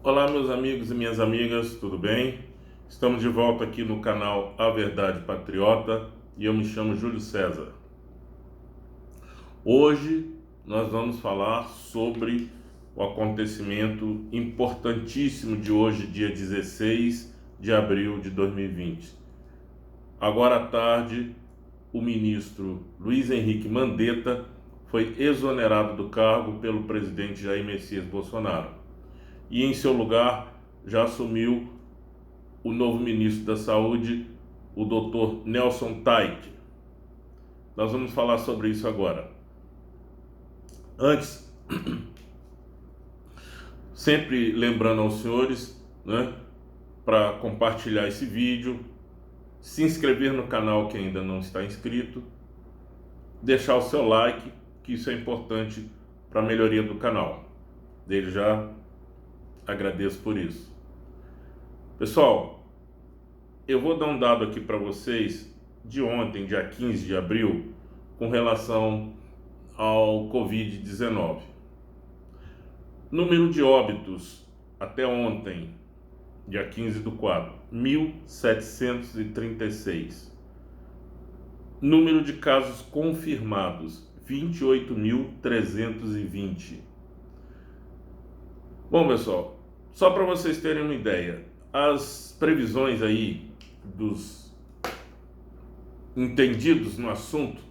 Olá, meus amigos e minhas amigas, tudo bem? Estamos de volta aqui no canal A Verdade Patriota e eu me chamo Júlio César. Hoje nós vamos falar sobre o acontecimento importantíssimo de hoje, dia 16 de abril de 2020. Agora à tarde, o ministro Luiz Henrique Mandetta foi exonerado do cargo pelo presidente Jair Messias Bolsonaro. E em seu lugar já assumiu o novo ministro da Saúde, o Dr. Nelson Taik. Nós vamos falar sobre isso agora. Antes, sempre lembrando aos senhores, né, para compartilhar esse vídeo, se inscrever no canal que ainda não está inscrito, deixar o seu like, que isso é importante para a melhoria do canal. Desde já agradeço por isso. Pessoal, eu vou dar um dado aqui para vocês de ontem, dia 15 de abril, com relação ao Covid-19. Número de óbitos até ontem, dia 15 do 4, 1.736. Número de casos confirmados, 28.320. Bom, pessoal, só para vocês terem uma ideia, as previsões aí dos entendidos no assunto,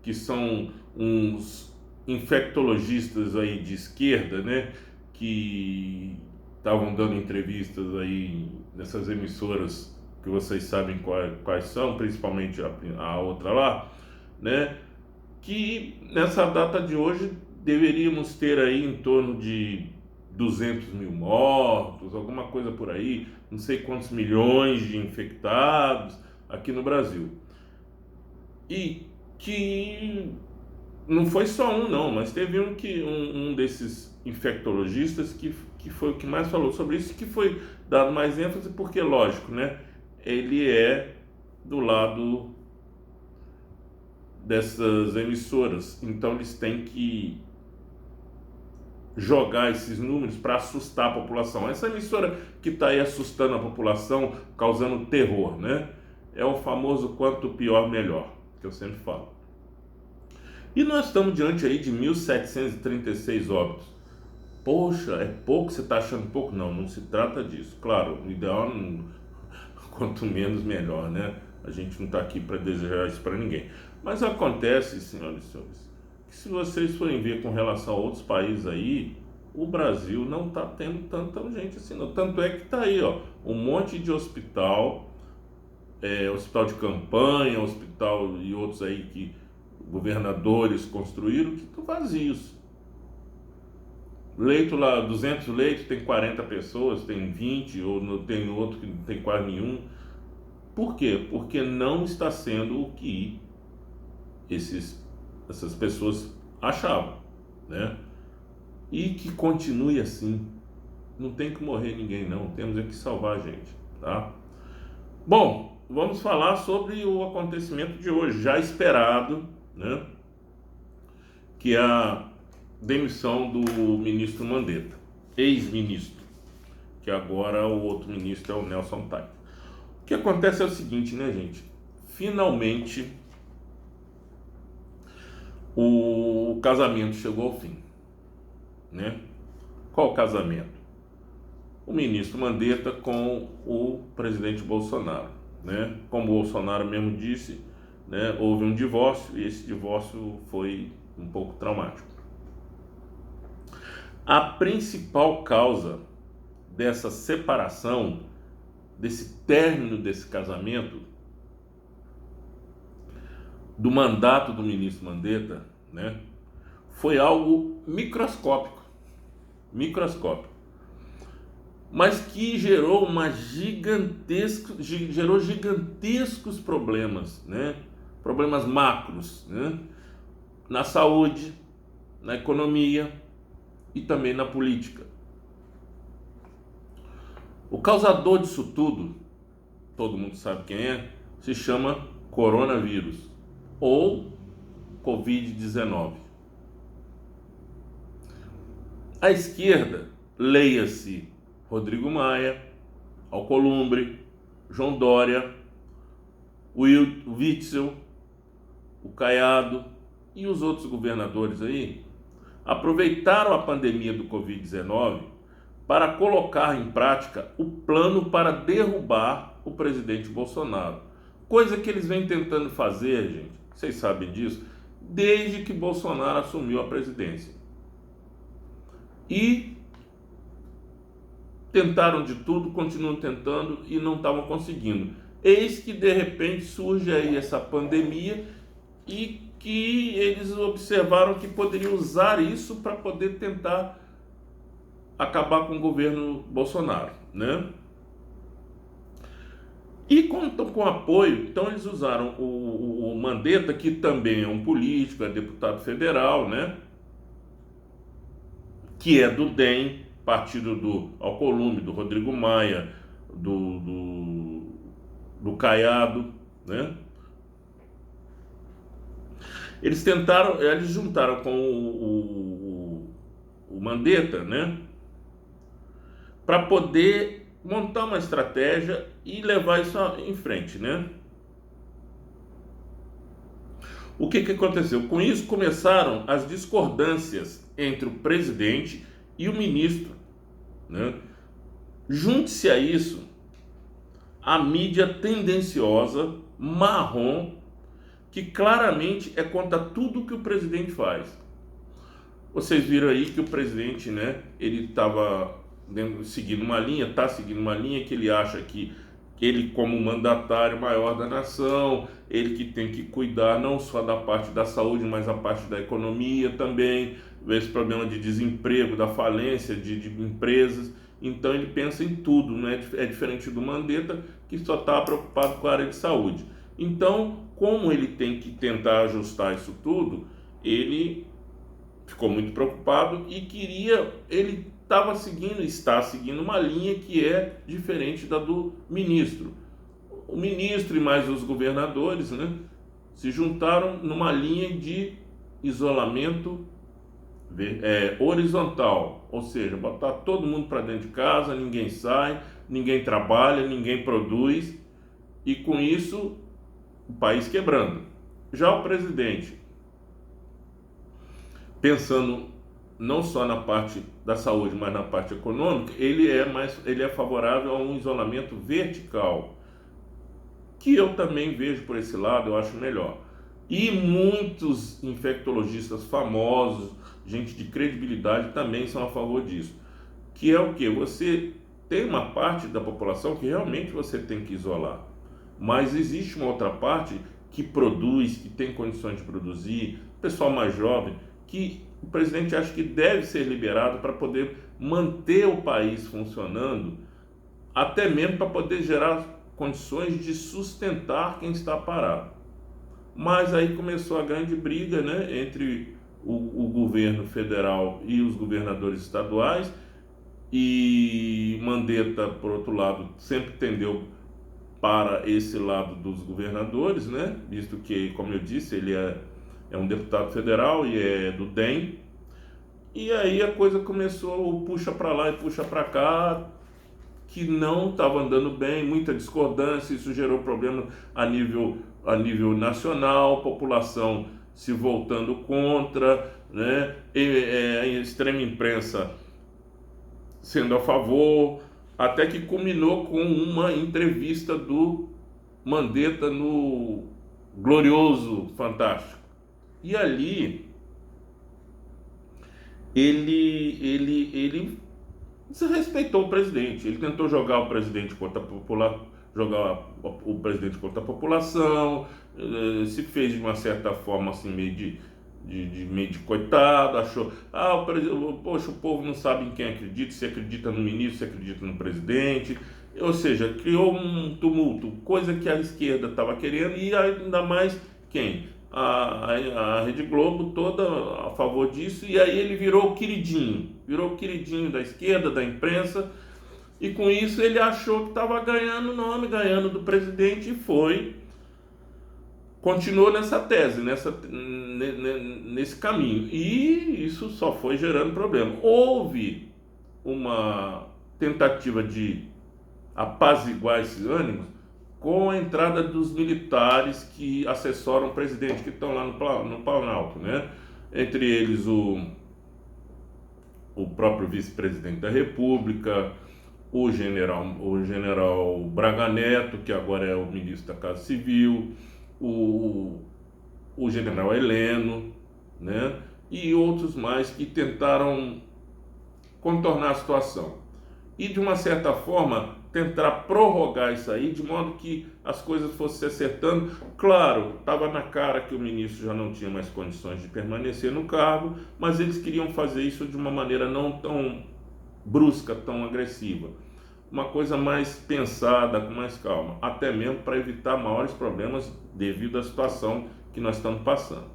que são uns infectologistas aí de esquerda, né, que estavam dando entrevistas aí nessas emissoras que vocês sabem quais são, principalmente a outra lá, né, que nessa data de hoje deveríamos ter aí em torno de 200 mil mortos, alguma coisa por aí, não sei quantos milhões de infectados aqui no Brasil. E que não foi só um não, mas teve um desses infectologistas que foi o que mais falou sobre isso, que foi dado mais ênfase, porque lógico, né? Ele é do lado dessas emissoras, então eles têm que jogar esses números para assustar a população. Essa emissora que está aí assustando a população, causando terror, né? É o famoso quanto pior, melhor, que eu sempre falo. E nós estamos diante aí de 1.736 óbitos. Poxa, é pouco? Você está achando pouco? Não, não se trata disso. Claro, o ideal é quanto menos melhor, né? A gente não está aqui para desejar isso para ninguém. Mas acontece, senhoras e senhores, que se vocês forem ver com relação a outros países aí, o Brasil não está tendo tanta gente assim, não. Tanto é que está aí, ó, um monte de hospital, hospital de campanha, hospital e outros aí que governadores construíram, que estão vazios. Leito lá, 200 leitos, tem 40 pessoas, tem 20, ou tem outro que não tem quase nenhum. Por quê? Porque não está sendo o que essas pessoas achavam, né? E que continue assim. Não tem que morrer ninguém não, temos é que salvar a gente, tá? Bom, vamos falar sobre o acontecimento de hoje, já esperado, né? Que é a demissão do ministro Mandetta, ex-ministro, que agora o outro ministro é o Nelson Taik. O que acontece é o seguinte, né, gente? Finalmente o casamento chegou ao fim, né? Qual casamento? O ministro Mandetta com o presidente Bolsonaro, né? Como o Bolsonaro mesmo disse, né, houve um divórcio e esse divórcio foi um pouco traumático. A principal causa dessa separação, desse término desse casamento, do mandato do ministro Mandetta, né, foi algo microscópico, mas que gerou gigantescos problemas, né, problemas macros, né, na saúde, na economia e também na política. O causador disso tudo, todo mundo sabe quem é, se chama coronavírus ou Covid-19. A esquerda, leia-se Rodrigo Maia, Alcolumbre, João Dória, o Witzel, o Caiado e os outros governadores aí aproveitaram a pandemia do Covid-19 para colocar em prática o plano para derrubar o presidente Bolsonaro. Coisa que eles vêm tentando fazer, gente, vocês sabem disso, desde que Bolsonaro assumiu a presidência. E tentaram de tudo, continuam tentando e não estavam conseguindo. Eis que de repente surge aí essa pandemia e que eles observaram que poderiam usar isso para poder tentar acabar com o governo Bolsonaro, né? E contam com apoio, então eles usaram o Mandetta, que também é um político, é deputado federal, né? Que é do DEM, partido do Alcolumbre, do Rodrigo Maia, do Caiado, né? Eles juntaram com o Mandetta, né? Para poder montar uma estratégia e levar isso em frente, né? O que aconteceu? Com isso começaram as discordâncias entre o presidente e o ministro, né? Junte-se a isso a mídia tendenciosa, marrom, que claramente é contra tudo que o presidente faz. Vocês viram aí que o presidente, né, ele estava seguindo uma linha, está seguindo uma linha que ele acha que ele, como mandatário maior da nação, ele que tem que cuidar não só da parte da saúde, mas a parte da economia também, esse problema de desemprego, da falência de empresas. Então ele pensa em tudo, né? É diferente do Mandetta, que só está preocupado com a área de saúde. Então, como ele tem que tentar ajustar isso tudo, ele ficou muito preocupado e ele está seguindo uma linha que é diferente da do ministro. O ministro e mais os governadores, né, se juntaram numa linha de isolamento horizontal, ou seja, botar todo mundo para dentro de casa, ninguém sai, ninguém trabalha, ninguém produz, e com isso o país quebrando. Já o presidente, pensando não só na parte da saúde, mas na parte econômica, ele é favorável a um isolamento vertical, que eu também vejo por esse lado, eu acho melhor. E muitos infectologistas famosos, gente de credibilidade, também são a favor disso. Que é o quê? Você tem uma parte da população que realmente você tem que isolar, mas existe uma outra parte que produz, que tem condições de produzir, pessoal mais jovem, que o presidente acha que deve ser liberado para poder manter o país funcionando, até mesmo para poder gerar condições de sustentar quem está parado. Mas aí começou a grande briga, né, entre o governo federal e os governadores estaduais, e Mandetta, por outro lado, sempre tendeu para esse lado dos governadores, né, visto que, como eu disse, ele é um deputado federal e é do DEM, e aí a coisa começou, puxa para lá e puxa para cá, que não estava andando bem, muita discordância, isso gerou problema a nível nacional, população se voltando contra, né, a extrema imprensa sendo a favor, até que culminou com uma entrevista do Mandetta no Glorioso Fantástico. E ali ele desrespeitou o presidente. Ele tentou jogar o presidente contra a população, se fez de uma certa forma assim meio de coitado, achou, poxa, o povo não sabe em quem acredita, se acredita no ministro, se acredita no presidente. Ou seja, criou um tumulto, coisa que a esquerda estava querendo, e ainda mais quem? A Rede Globo toda a favor disso, e aí ele virou o queridinho da esquerda, da imprensa, e com isso ele achou que estava ganhando nome, ganhando do presidente, e continuou nessa tese, nesse caminho, e isso só foi gerando problema. tentativa de apaziguar esses ânimos com a entrada dos militares que assessoram o presidente, que estão lá no Planalto, né? Entre eles o próprio vice-presidente da República, o general Braga Neto, que agora é o ministro da Casa Civil, o general Heleno, né? E outros mais que tentaram contornar a situação. E, de uma certa forma, tentar prorrogar isso aí, de modo que as coisas fossem se acertando. Claro, estava na cara que o ministro já não tinha mais condições de permanecer no cargo, mas eles queriam fazer isso de uma maneira não tão brusca, tão agressiva. Uma coisa mais pensada, com mais calma, até mesmo para evitar maiores problemas devido à situação que nós estamos passando.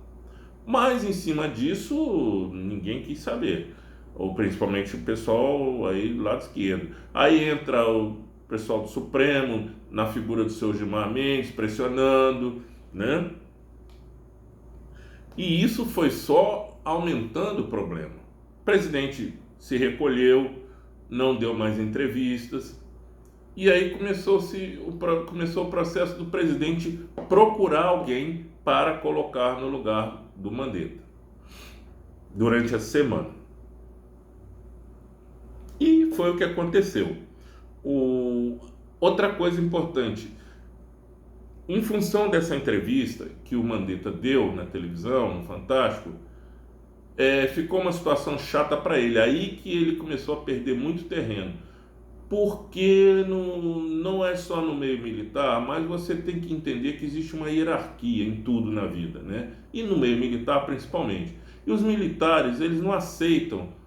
Mas, em cima disso, ninguém quis saber, ou principalmente o pessoal aí do lado esquerdo. Aí entra o pessoal do Supremo, na figura do seu Gilmar Mendes, pressionando, né? E isso foi só aumentando o problema. O presidente se recolheu, não deu mais entrevistas, e aí começou o processo do presidente procurar alguém para colocar no lugar do Mandetta durante a semana. E foi o que aconteceu. Outra coisa importante, em função dessa entrevista que o Mandetta deu na televisão, no Fantástico, ficou uma situação chata para ele. Aí que ele começou a perder muito terreno, porque não é só no meio militar, mas você tem que entender que existe uma hierarquia em tudo na vida, né? E no meio militar principalmente. E os militares, eles não aceitam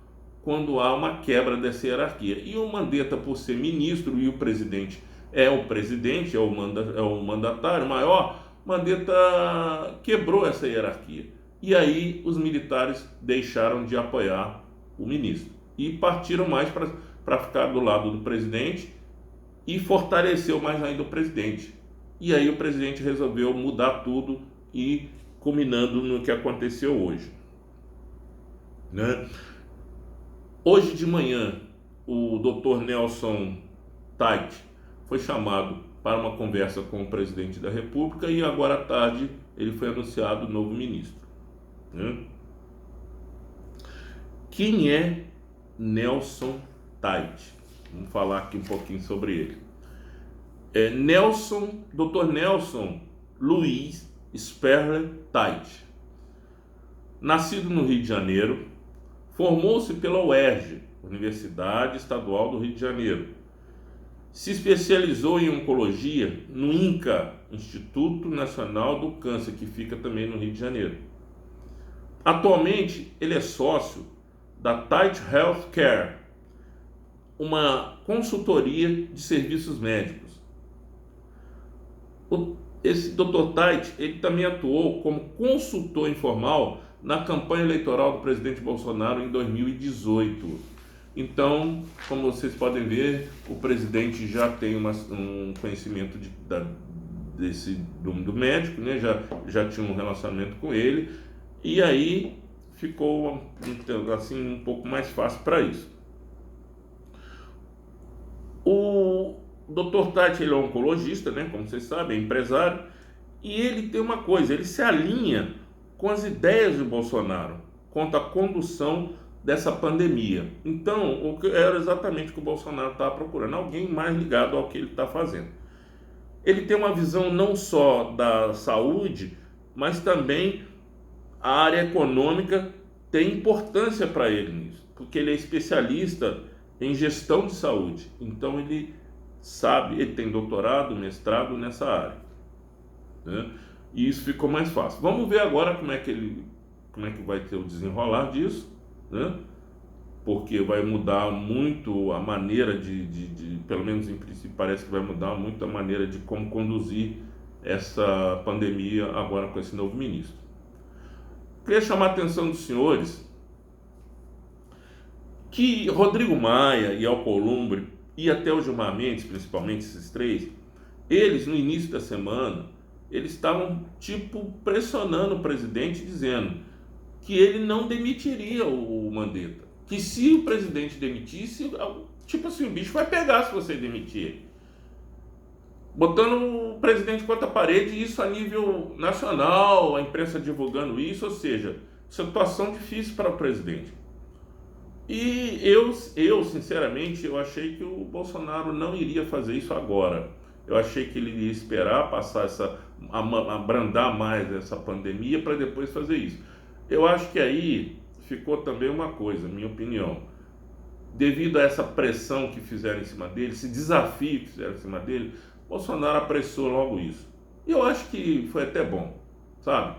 quando há uma quebra dessa hierarquia. E o Mandetta, por ser ministro e o presidente, é o mandatário maior, Mandetta quebrou essa hierarquia. E aí os militares deixaram de apoiar o ministro e partiram mais para ficar do lado do presidente, e fortaleceu mais ainda o presidente. E aí o presidente resolveu mudar tudo, e culminando no que aconteceu hoje, né? Hoje de manhã, o Dr. Nelson Tait foi chamado para uma conversa com o presidente da República, e agora à tarde ele foi anunciado novo ministro, né? Quem é Nelson Tait? Vamos falar aqui um pouquinho sobre ele. Dr. Nelson Luiz Sperler Tait, nascido no Rio de Janeiro, formou-se pela UERJ, Universidade Estadual do Rio de Janeiro. Se especializou em oncologia no INCA, Instituto Nacional do Câncer, que fica também no Rio de Janeiro. Atualmente, ele é sócio da Tait Healthcare, uma consultoria de serviços médicos. Esse Dr. Tait, ele também atuou como consultor informal na campanha eleitoral do presidente Bolsonaro em 2018. Então, como vocês podem ver, o presidente já tem um conhecimento do médico, né? Já tinha um relacionamento com ele, e aí ficou assim um pouco mais fácil para isso. O Dr. Tait, ele é oncologista, né? Como vocês sabem, é empresário, e ele tem uma coisa, ele se alinha com as ideias de Bolsonaro quanto à condução dessa pandemia. Então, era exatamente o que o Bolsonaro estava procurando, alguém mais ligado ao que ele está fazendo. Ele tem uma visão não só da saúde, mas também a área econômica tem importância para ele nisso, porque ele é especialista em gestão de saúde. Então ele sabe, ele tem doutorado, mestrado nessa área, né? E isso ficou mais fácil. Vamos ver agora como é que vai ter o desenrolar disso, né? Porque vai mudar muito a maneira pelo menos em princípio parece que vai mudar muito a maneira de como conduzir essa pandemia agora com esse novo ministro. Queria chamar a atenção dos senhores que Rodrigo Maia e Alcolumbre e até o Gilmar Mendes, principalmente esses três, eles no início da semana, eles estavam pressionando o presidente, dizendo que ele não demitiria o Mandetta, que se o presidente demitisse, Tipo assim, o bicho vai pegar se você demitir ele. Botando o presidente contra a parede, isso a nível nacional, a imprensa divulgando isso, ou seja, situação difícil para o presidente. E eu sinceramente, eu achei que o Bolsonaro não iria fazer isso agora. Eu achei que ele iria esperar passar abrandar mais essa pandemia para depois fazer isso. Eu acho que aí ficou também uma coisa, minha opinião. Devido a essa pressão que fizeram em cima dele, esse desafio que fizeram em cima dele, Bolsonaro apressou logo isso. E eu acho que foi até bom, sabe?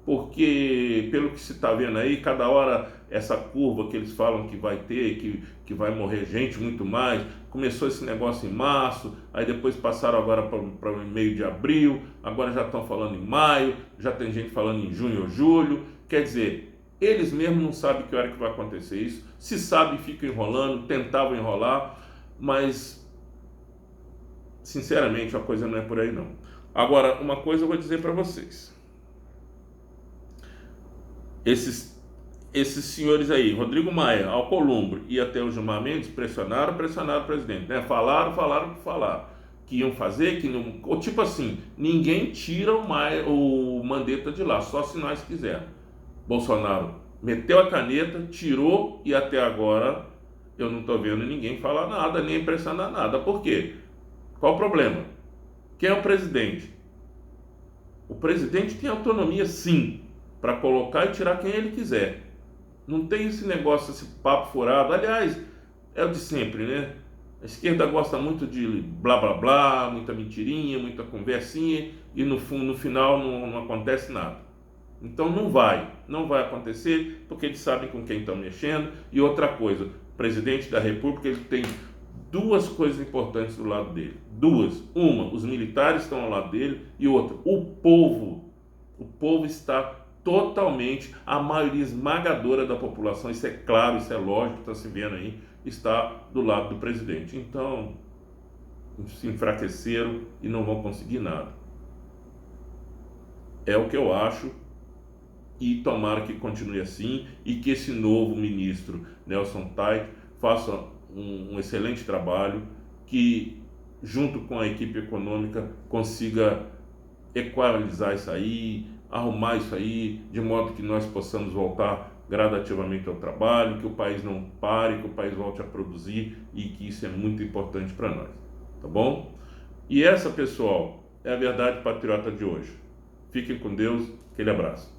Porque, pelo que se está vendo aí, cada hora essa curva que eles falam que vai ter, que vai morrer gente muito mais, começou esse negócio em março, aí depois passaram agora para o meio de abril, agora já estão falando em maio, já tem gente falando em junho ou julho, quer dizer, eles mesmos não sabem que hora que vai acontecer isso, se sabe ficam enrolando, tentavam enrolar, mas sinceramente a coisa não é por aí não. Agora, uma coisa eu vou dizer para vocês. Esses senhores aí, Rodrigo Maia, Alcolumbre e até o Gilmar Mendes, pressionaram o presidente, né? Falaram, que iam fazer, que não. Ou tipo assim, ninguém tira o Mandetta de lá, só se nós quisermos. Bolsonaro meteu a caneta, tirou e até agora eu não estou vendo ninguém falar nada, nem pressionar nada. Por quê? Qual o problema? Quem é o presidente? O presidente tem autonomia sim, para colocar e tirar quem ele quiser. Não tem esse negócio, esse papo furado. Aliás, é o de sempre, né? A esquerda gosta muito de blá blá blá, muita mentirinha, muita conversinha e no final não acontece nada. Então não vai acontecer porque eles sabem com quem estão mexendo. E outra coisa, o presidente da República ele tem duas coisas importantes do lado dele. Duas. Uma, os militares estão ao lado dele e outra, o povo. O povo está totalmente, a maioria esmagadora da população, isso é claro, isso é lógico, está se vendo aí, está do lado do presidente. Então, se enfraqueceram e não vão conseguir nada. É o que eu acho e tomara que continue assim e que esse novo ministro, Nelson Taik, faça um excelente trabalho, que junto com a equipe econômica consiga equalizar isso aí, arrumar isso aí, de modo que nós possamos voltar gradativamente ao trabalho, que o país não pare, que o país volte a produzir e que isso é muito importante para nós, tá bom? E essa, pessoal, é a Verdade Patriota de hoje. Fiquem com Deus, aquele abraço.